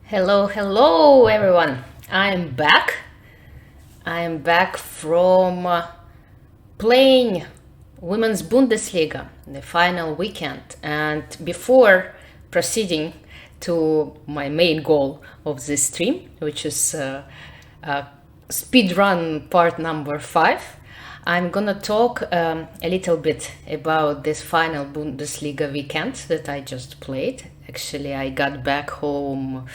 Hello everyone. I'm back. I'm back from playing Women's Bundesliga, the final weekend. And before proceeding to my main goal of this stream, which is speedrun part number 5, I'm gonna talk a little bit about this final Bundesliga weekend that I just played. Actually, I got back home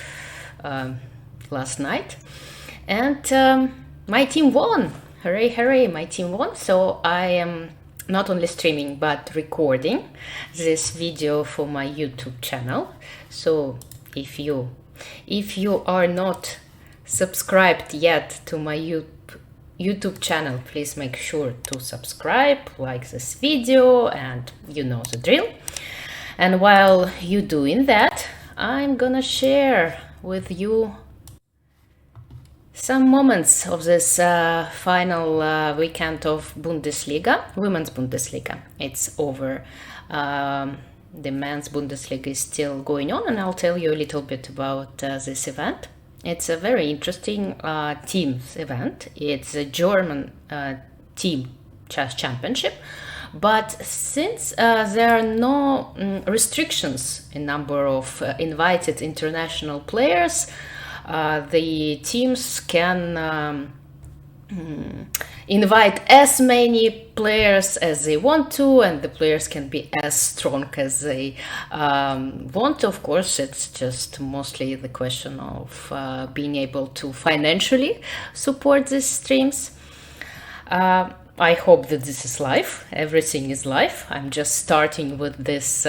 last night, and my team won. Hooray, hooray, my team won. So I am not only streaming but recording this video for my YouTube channel. So if you are not subscribed yet to my YouTube channel, please make sure to subscribe, like this video, and you know the drill. And while you're doing that, I'm gonna share with you some moments of this final weekend of Bundesliga, Women's Bundesliga. It's over. The men's Bundesliga is still going on, and I'll tell you a little bit about this event. It's a very interesting teams event. It's a German team chess championship, but since there are no restrictions in number of invited international players, the teams can invite as many players as they want to, and the players can be as strong as they want. Of course, it's just mostly the question of being able to financially support these streams. I hope that this is live. Everything is live. I'm just starting with this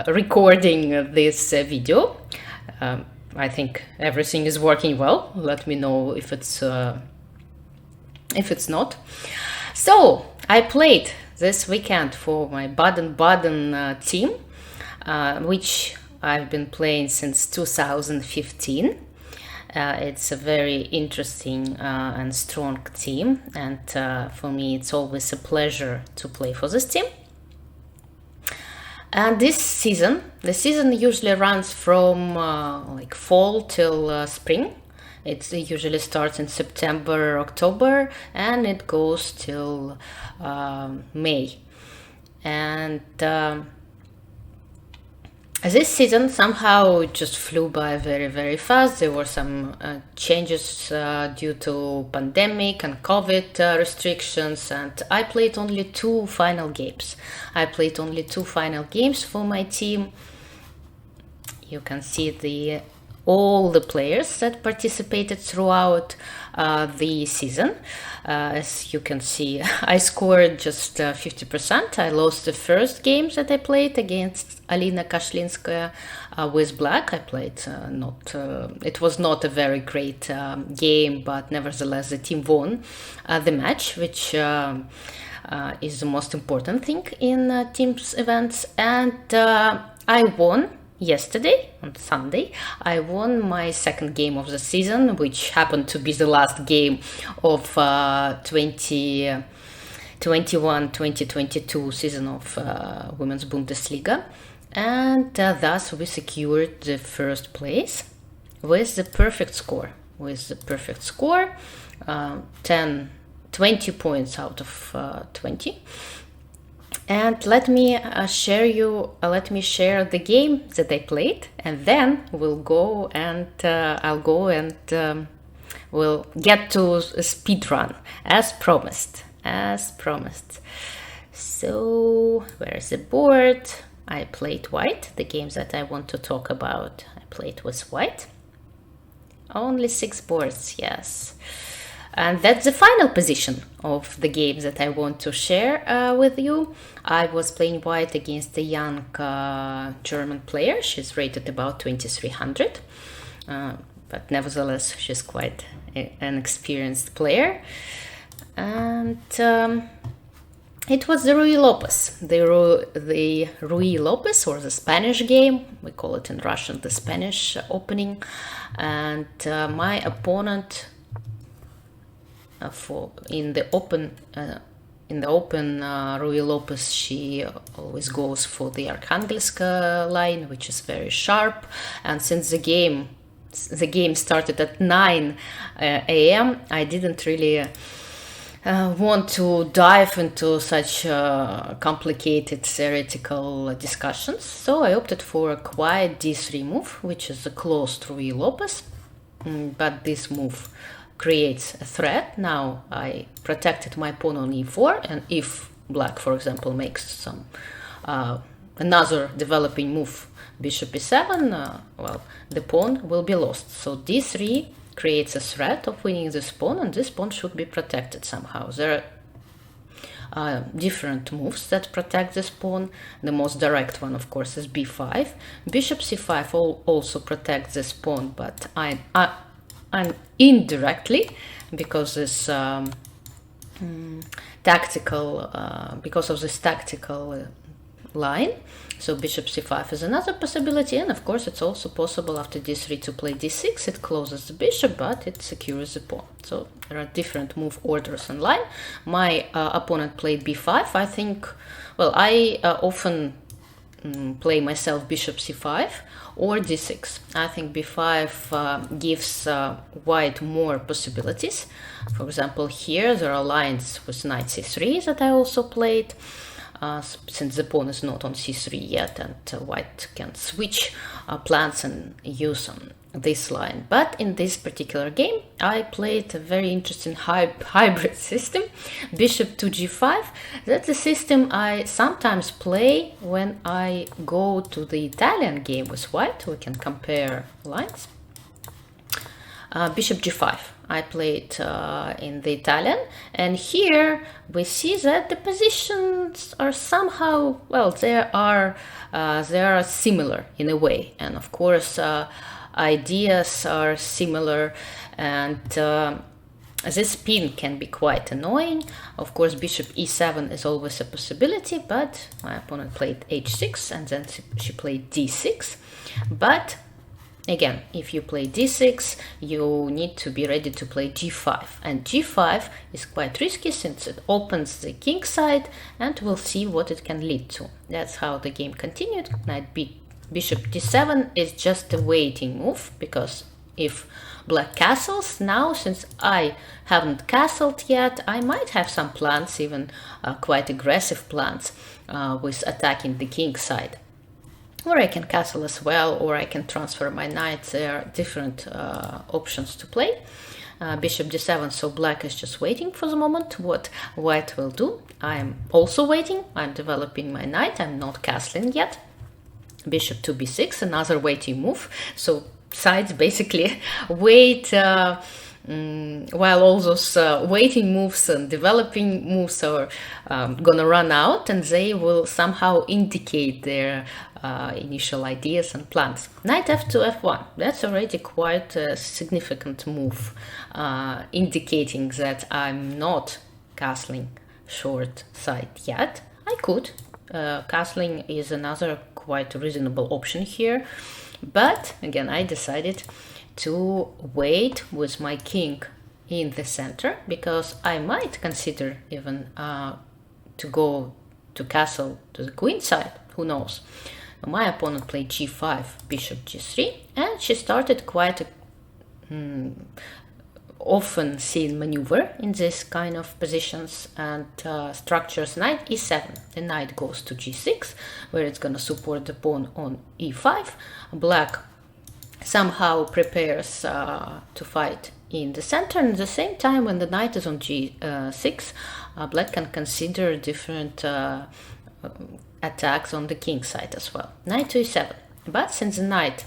recording this video. I think everything is working well. Let me know if it's not. So I played this weekend for my Baden-Baden team, which I've been playing since 2015. It's a very interesting and strong team, and for me it's always a pleasure to play for this team. And this season, the season usually runs from like fall till spring. It usually starts in September, October, and it goes till May. And this season somehow just flew by very, very fast. There were some changes due to pandemic and COVID restrictions, and I played only 2 final games. I played only 2 final games for my team. You can see all the players that participated throughout the season. As you can see, I scored just 50%. I lost the first game that I played against Alina Kashlinskaya with black. I played it was not a very great game, but nevertheless the team won the match, which is the most important thing in teams events. And I won yesterday, on Sunday. I won my second game of the season, which happened to be the last game of 2021-2022 season of Women's Bundesliga. And thus we secured the first place with the perfect score. 20 points out of 20. And let me share the game that I played, and then we'll go and we'll get to a speed run as promised. So where's the board? I played white. The games that I want to talk about, I played with white. Only 6 boards, yes. And that's the final position of the games that I want to share with you. I was playing white against a young German player. She's rated about 2300, but nevertheless she's quite an experienced player. And it was the Ruy Lopez, the Ruy Lopez, or the Spanish game. We call it in Russian the Spanish opening. And my opponent in the open Ruy Lopez, she always goes for the Arkhangelsk line, which is very sharp. And since the game the game started at 9 a.m., I didn't really want to dive into such complicated theoretical discussions. So I opted for a quiet d3 move, which is close to E. Lopez. But this move creates a threat. Now I protected my pawn on e4, and if black, for example, makes some another developing move, bishop e7, well, the pawn will be lost. So d3 creates a threat of winning this pawn, and this pawn should be protected somehow. There are different moves that protect this pawn. The most direct one, of course, is b5. Bishop c5 also protects this pawn, but I'm indirectly, because this because of this tactical line. So bishop c5 is another possibility, and of course it's also possible after d3 to play d6. It closes the bishop, but it secures the pawn. So there are different move orders in line. My opponent played b5. I think, well, I often play myself bishop c5 or d6. I think b5 gives white more possibilities. For example, here there are lines with knight c3 that I also played. Since the pawn is not on c3 yet, and white can switch plans and use this line. But in this particular game, I played a very interesting hybrid system, bishop to g5. That's a system I sometimes play when I go to the Italian game with white. We can compare lines. Bishop g5. I played in the Italian, and here we see that the positions are somehow, well, they are similar in a way, and of course ideas are similar, and this spin can be quite annoying. Of course, bishop e7 is always a possibility, but my opponent played h6, and then she played d6. But again, if you play d6, you need to be ready to play g5. And g5 is quite risky since it opens the king side, and we'll see what it can lead to. That's how the game continued. Bishop d7 is just a waiting move, because if black castles, now since I haven't castled yet, I might have some plans, even quite aggressive plans, with attacking the king side. Or I can castle as well, or I can transfer my knight. There are different options to play. Bishop d7, so black is just waiting for the moment what white will do. I'm also waiting. I'm developing my knight. I'm not castling yet. Bishop to b6, another waiting move. So sides basically wait while all those waiting moves and developing moves are gonna run out, and they will somehow indicate their initial ideas and plans. Knight f2 f1, that's already quite a significant move, indicating that I'm not castling short side yet. I could. Castling is another quite reasonable option here, but again I decided to wait with my king in the center, because I might consider even to go to castle to the queen side, who knows. My opponent played g5, bishop g3, and she started quite a often seen maneuver in this kind of positions and structures. Knight e7, the knight goes to g6, where it's going to support the pawn on e5. Black somehow prepares to fight in the center, and at the same time when the knight is on g6, black can consider different attacks on the king side as well. Knight to e7, but since the knight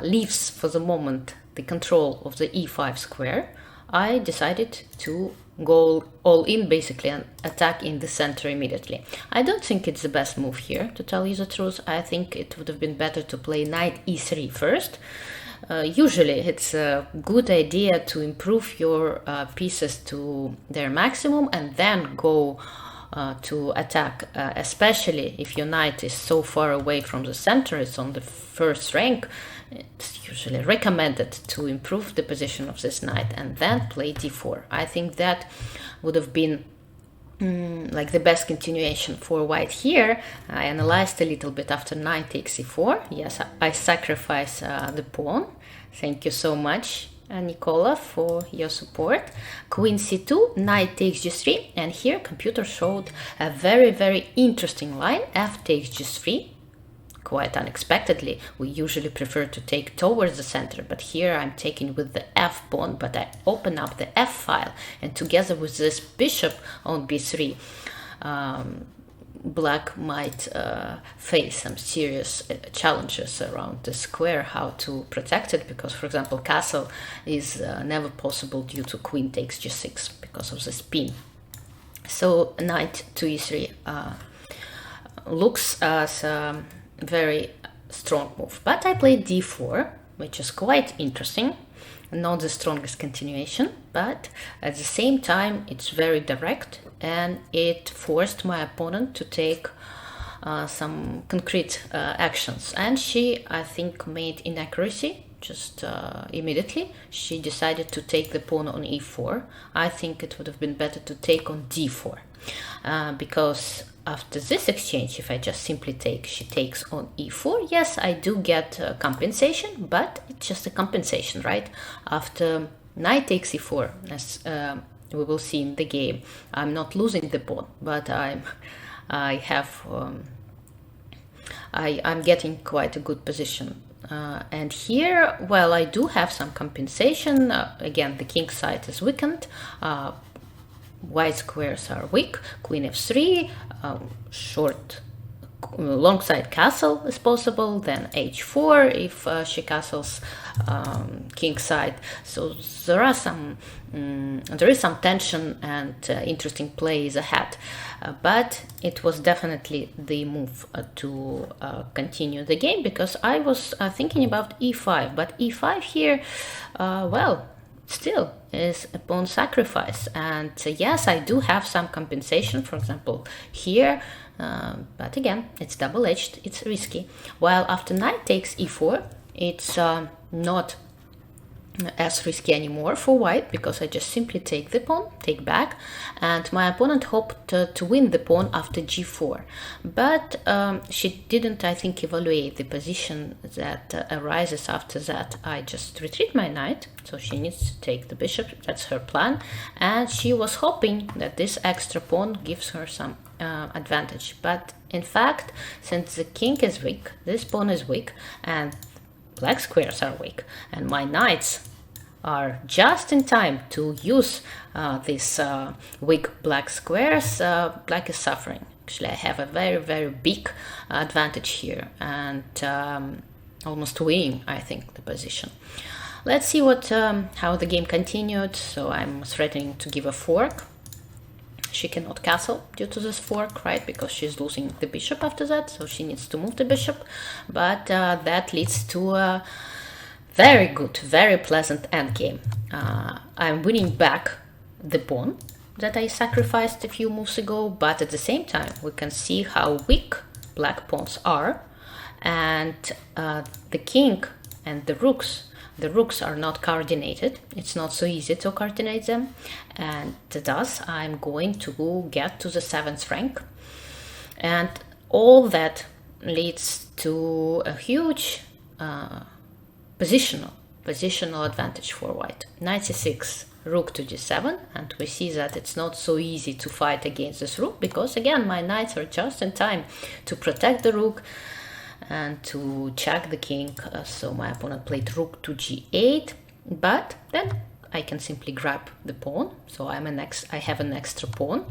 leaves for the moment the control of the e5 square, I decided to go all in basically and attack in the center immediately. I don't think it's the best move here, to tell you the truth. I think it would have been better to play knight e3 first. Usually it's a good idea to improve your pieces to their maximum and then go to attack, especially if your knight is so far away from the center, it's on the first rank. It's usually recommended to improve the position of this knight and then play d4. I think that would have been like the best continuation for white here. I analyzed a little bit after knight takes e4. Yes, I sacrifice the pawn. Thank you so much, Nicola, for your support. Queen c2, knight takes g3, and here computer showed a very interesting line, f takes g3. Quite unexpectedly, we usually prefer to take towards the center, but here I'm taking with the f pawn, but I open up the f file, and together with this bishop on b3, black might face some serious challenges around the square, how to protect it, because, for example, castle is never possible due to queen takes g6 because of the spin. So knight to e3 looks as very strong move, but I played d4, which is quite interesting. Not the strongest continuation, but at the same time it's very direct, and it forced my opponent to take some concrete actions, and she, I think, made inaccuracy just immediately. She decided to take the pawn on e4. I think it would have been better to take on d4, because after this exchange, if I just simply take, she takes on e4, yes, I do get compensation, but it's just a compensation, right? After knight takes e4, as we will see in the game, I'm not losing the pawn, but I'm getting quite a good position. And here, well, I do have some compensation. Again, the king side is weakened. White squares are weak. Queen f3, long side castle is possible, then h4 if she castles king side. So there is some tension and interesting plays ahead, but it was definitely the move to continue the game, because I was thinking about e5, but e5 here, well, still is a pawn sacrifice, and yes, I do have some compensation, for example here, but again, it's double-edged, it's risky. While after knight takes e4, it's not as risky anymore for white, because I just simply take the pawn, take back, and my opponent hoped to win the pawn after g4, but she didn't, I think, evaluate the position that arises after that. I just retreat my knight, so she needs to take the bishop, that's her plan, and she was hoping that this extra pawn gives her some advantage, but in fact, since the king is weak, this pawn is weak, and black squares are weak, and my knights are just in time to use these weak black squares. Black is suffering. Actually, I have a very big advantage here, and almost winning, I think, the position. Let's see how the game continued. So I'm threatening to give a fork. She cannot castle due to this fork, right? Because she's losing the bishop after that, so she needs to move the bishop. But that leads to a very good, very pleasant endgame. I'm winning back the pawn that I sacrificed a few moves ago, but at the same time, we can see how weak black pawns are, and the king and the rooks. The rooks are not coordinated. It's not so easy to coordinate them, and thus I'm going to get to the 7th rank, and all that leads to a huge positional advantage for white. Knight c6, rook to g7, and we see that it's not so easy to fight against this rook, because again my knights are just in time to protect the rook and to check the king. So my opponent played rook to g8, but then I can simply grab the pawn, so I have an extra pawn,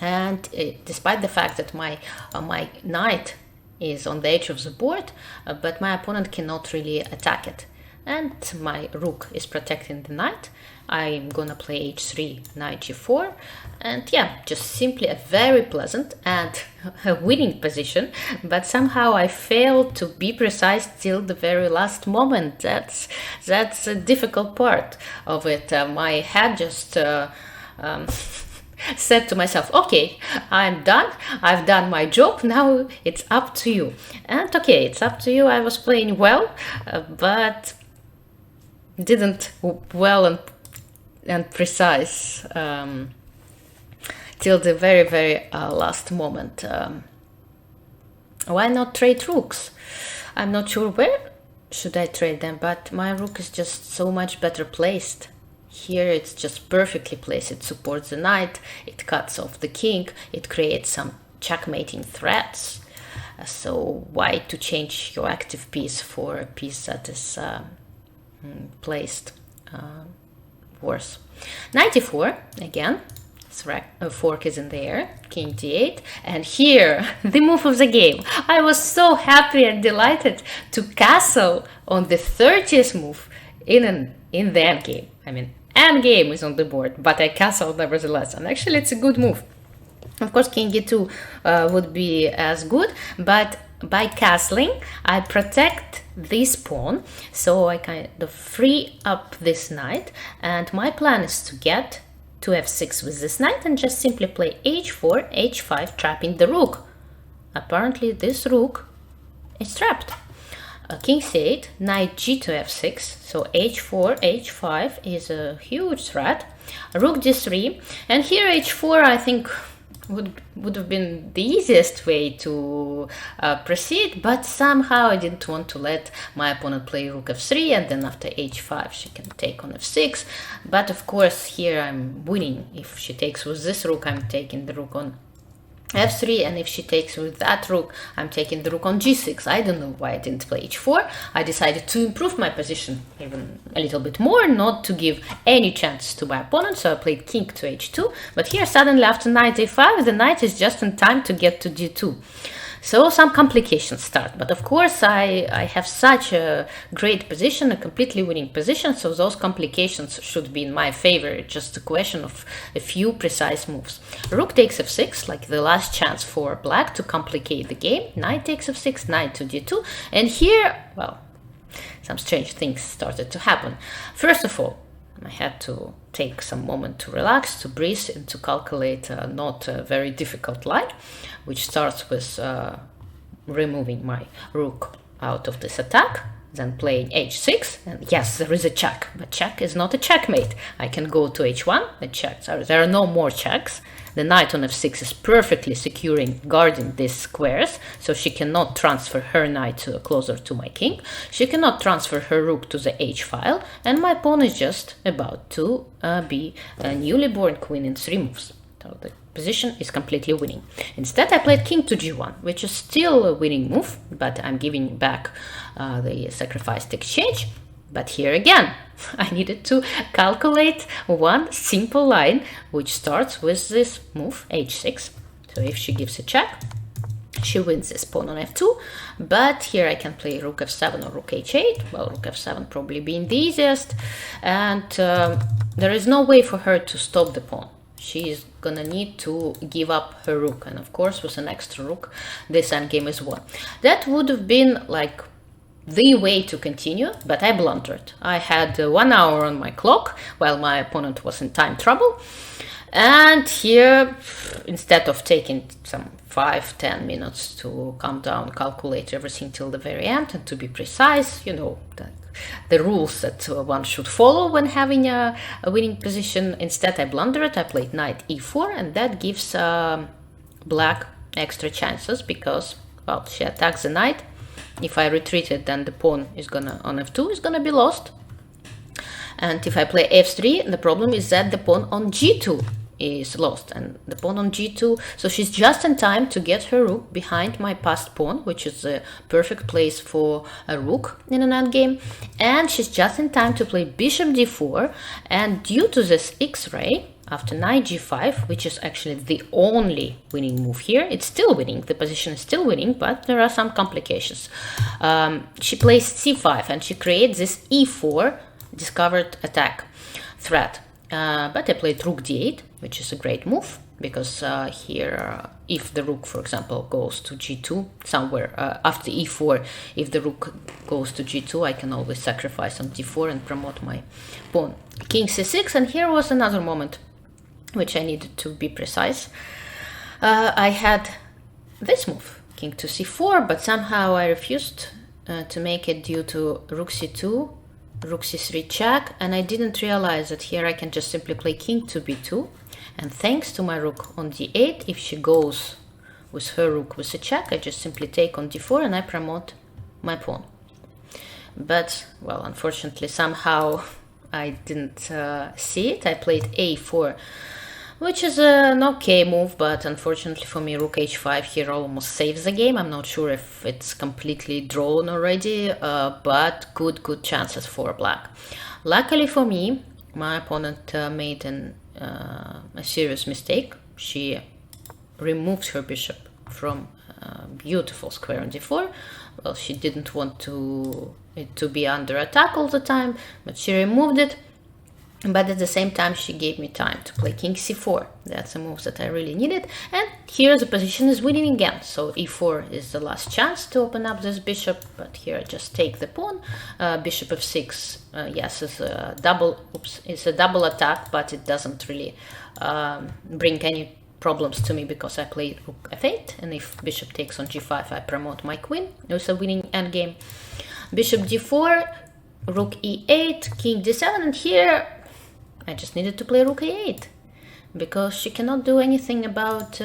and despite the fact that my knight is on the edge of the board, but my opponent cannot really attack it, and my rook is protecting the knight. I'm gonna play h3, knight g4, and yeah, just simply a very pleasant and a winning position, but somehow I failed to be precise till the very last moment. That's a difficult part of it. My head just said to myself, okay, I'm done, I've done my job, now it's up to you. And okay, it's up to you. I was playing well, but didn't well and precise. till the very last moment. Why not trade rooks? I'm not sure where should I trade them, but my rook is just so much better placed. Here it's just perfectly placed. It supports the knight, it cuts off the king, it creates some checkmating threats. So why to change your active piece for a piece that is placed worse? Knight e4 again. Fork is in the air, king d8, and here the move of the game. I was so happy and delighted to castle on the 30th move in the endgame. I mean, endgame is on the board, but I castled nevertheless, and actually it's a good move. Of course, king e2 would be as good, but by castling, I protect this pawn, so I kind of free up this knight, and my plan is to get to f6 with this knight and just simply play h4, h5, trapping the rook. Apparently, this rook is trapped. King c8, knight g to f6, so h4, h5 is a huge threat. Rook d3, and here h4 I think would have been the easiest way to proceed, but somehow I didn't want to let my opponent play rook f3, and then after h5 she can take on f6. But of course here I'm winning. If she takes with this rook, I'm taking the rook on f3, and if she takes with that rook, I'm taking the rook on g6. I don't know why I didn't play h4. I decided to improve my position even a little bit more, not to give any chance to my opponent, so I played king to h2. But here suddenly after knight a5, the knight is just in time to get to g2. So some complications start, but of course I have such a great position, a completely winning position, so those complications should be in my favor. It's just a question of a few precise moves. Rook takes f6, like the last chance for black to complicate the game. Knight takes f6, knight to d2, and here, well, some strange things started to happen. First of all, I had to take some moment to relax, to breathe, and to calculate not a very difficult line, which starts with removing my rook out of this attack, then playing h6, and yes, there is a check, but check is not a checkmate. I can go to h1, the check. There are no more checks. The knight on f6 is perfectly securing, guarding these squares, so she cannot transfer her knight closer to my king. She cannot transfer her rook to the h file, and my pawn is just about to be a newly born queen in 3 moves. So the position is completely winning. Instead, I played king to g1, which is still a winning move, but I'm giving back the sacrificed exchange. But here again, I needed to calculate one simple line, which starts with this move, h6. So if she gives a check, she wins this pawn on f2. But here I can play rook f7 or rook h8. Well, rook f7 probably being the easiest. And there is no way for her to stop the pawn. She is gonna need to give up her rook. And of course, with an extra rook, this endgame is won. That would have been like the way to continue, but I blundered. I had 1 hour on my clock while my opponent was in time trouble. And here, instead of taking some 5-10 minutes to calm down, calculate everything till the very end, and to be precise, you know, the rules that one should follow when having a winning position, instead I blundered. I played knight e4, and that gives black extra chances because, well, she attacks the knight. If I retreated, then the pawn is gonna on f2 is gonna be lost. And if I play f3, the problem is that the pawn on g2 is lost, and the pawn on g2, so she's just in time to get her rook behind my passed pawn, which is a perfect place for a rook in an endgame, and she's just in time to play bishop d4, and due to this x-ray, after knight g5, which is actually the only winning move here, it's still winning, the position is still winning, but there are some complications. She plays c5, and she creates this e4 discovered attack threat. But I played rook d8, which is a great move, because here, if the rook, for example, goes to g2, somewhere after e4, if the rook goes to g2, I can always sacrifice on d4 and promote my pawn. King c6, and here was another moment which I needed to be precise. I had this move, king to c4, but somehow I refused to make it due to rook c2 rook c3 check, and I didn't realize that here I can just simply play king to b2, and thanks to my rook on d8, if she goes with her rook with a check, I just simply take on d4 and I promote my pawn. But, well, unfortunately, somehow I didn't see it. I played a4, which is an okay move, but unfortunately for me, rook h5 here almost saves the game. I'm not sure if it's completely drawn already, but good chances for black. Luckily for me, my opponent made a serious mistake. She removed her bishop from a beautiful square on d4. Well, she didn't want it to be under attack all the time, but she removed it. But at the same time, she gave me time to play king c4. That's a move that I really needed. And here the position is winning again. So e4 is the last chance to open up this bishop. But here I just take the pawn. Bishop f6, yes, is a double attack, but it doesn't really bring any problems to me because I play rook f8. And if bishop takes on g5, I promote my queen. It's a winning endgame. Bishop d4, rook e8, king d7, and here I just needed to play rook a8 because she cannot do anything about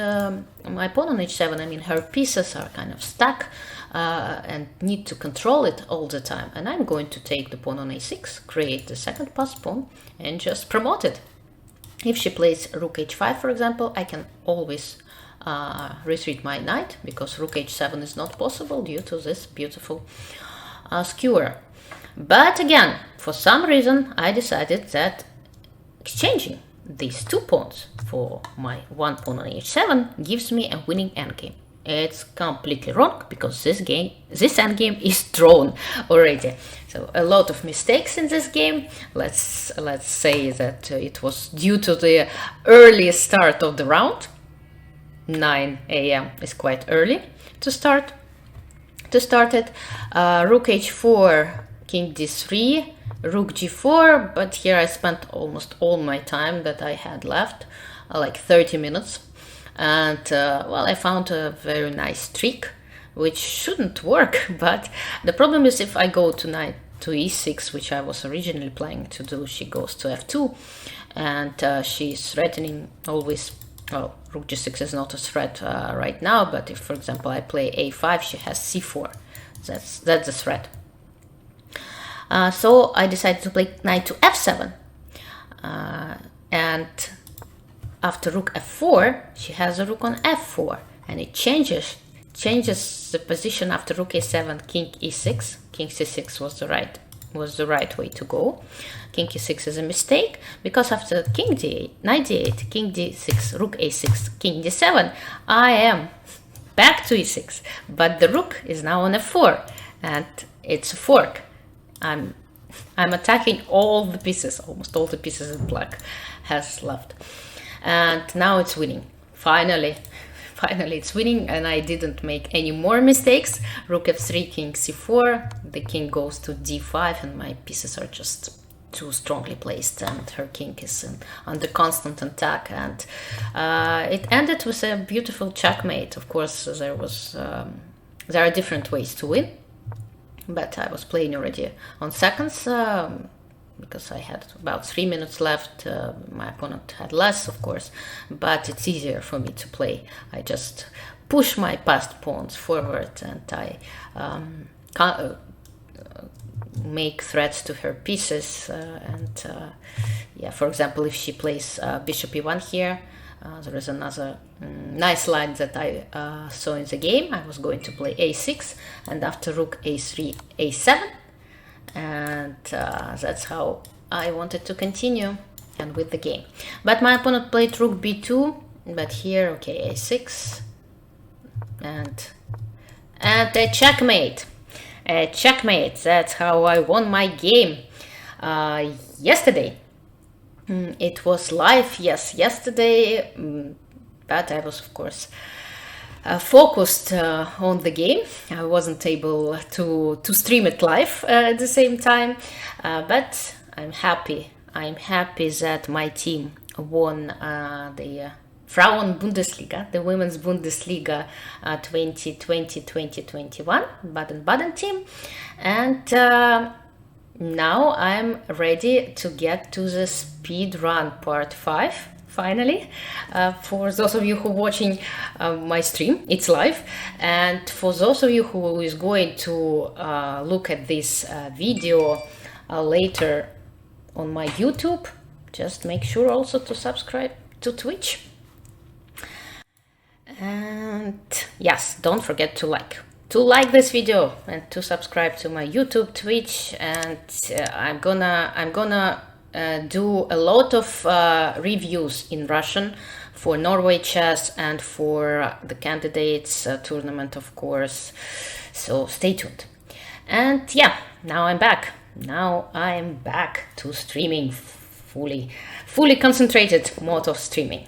my pawn on h7. I mean, her pieces are kind of stuck and need to control it all the time. And I'm going to take the pawn on a6, create the second pass pawn, and just promote it. If she plays rook h5, for example, I can always retreat my knight because rook h7 is not possible due to this beautiful skewer. But again, for some reason, I decided that exchanging these two pawns for my one pawn on h7 gives me a winning endgame. It's completely wrong because this endgame is drawn already. So a lot of mistakes in this game. Let's say that it was due to the early start of the round. 9 a.m. is quite early to start it. Rook h4, king d3, rook g4, but here I spent almost all my time that I had left, like 30 minutes. And well, I found a very nice trick, which shouldn't work, but the problem is if I go to knight to e6, which I was originally planning to do, she goes to f2, and she's threatening always. Well, rook g6 is not a threat right now, but if, for example, I play a5, she has c4. That's a threat. So I decided to play knight to f7, and after rook f4, she has a rook on f4, and it changes the position after rook a7, king e6. King c6 was the right way to go. King e6 is a mistake because after king d8, knight d8, king d6, rook a6, king d7, I am back to e6, but the rook is now on f4, and it's a fork. I'm attacking all the pieces, almost all the pieces that black has left. And now it's winning. Finally it's winning, and I didn't make any more mistakes. Rook f3, king c4, the king goes to d5, and my pieces are just too strongly placed, and her king is under constant attack, and it ended with a beautiful checkmate. Of course, there are different ways to win, but I was playing already on seconds because I had about 3 minutes left. My opponent had less, of course, but it's easier for me to play. I just push my passed pawns forward, and I make threats to her pieces. Yeah, for example, if she plays bishop e1 here, there is another nice line that I saw in the game. I was going to play a6, and after rook a3, a7, and that's how I wanted to continue and with the game. But my opponent played rook b2, but here, okay, a6, and a checkmate. A checkmate. That's how I won my game yesterday. It was live, yes, yesterday, but I was, of course, focused on the game. I wasn't able to stream it live at the same time, but I'm happy. I'm happy that my team won the Frauen Bundesliga, the Women's Bundesliga 2020-2021 Baden-Baden team, and now I'm ready to get to the speed run part 5 finally. For those of you who are watching my stream, it's live, and for those of you who is going to look at this video later on my YouTube, just make sure also to subscribe to Twitch. And yes, don't forget to like this video and to subscribe to my YouTube, Twitch, and I'm gonna do a lot of reviews in Russian for Norway Chess and for the candidates tournament, of course. So stay tuned. And yeah, now I'm back. Now I'm back to streaming, fully concentrated mode of streaming.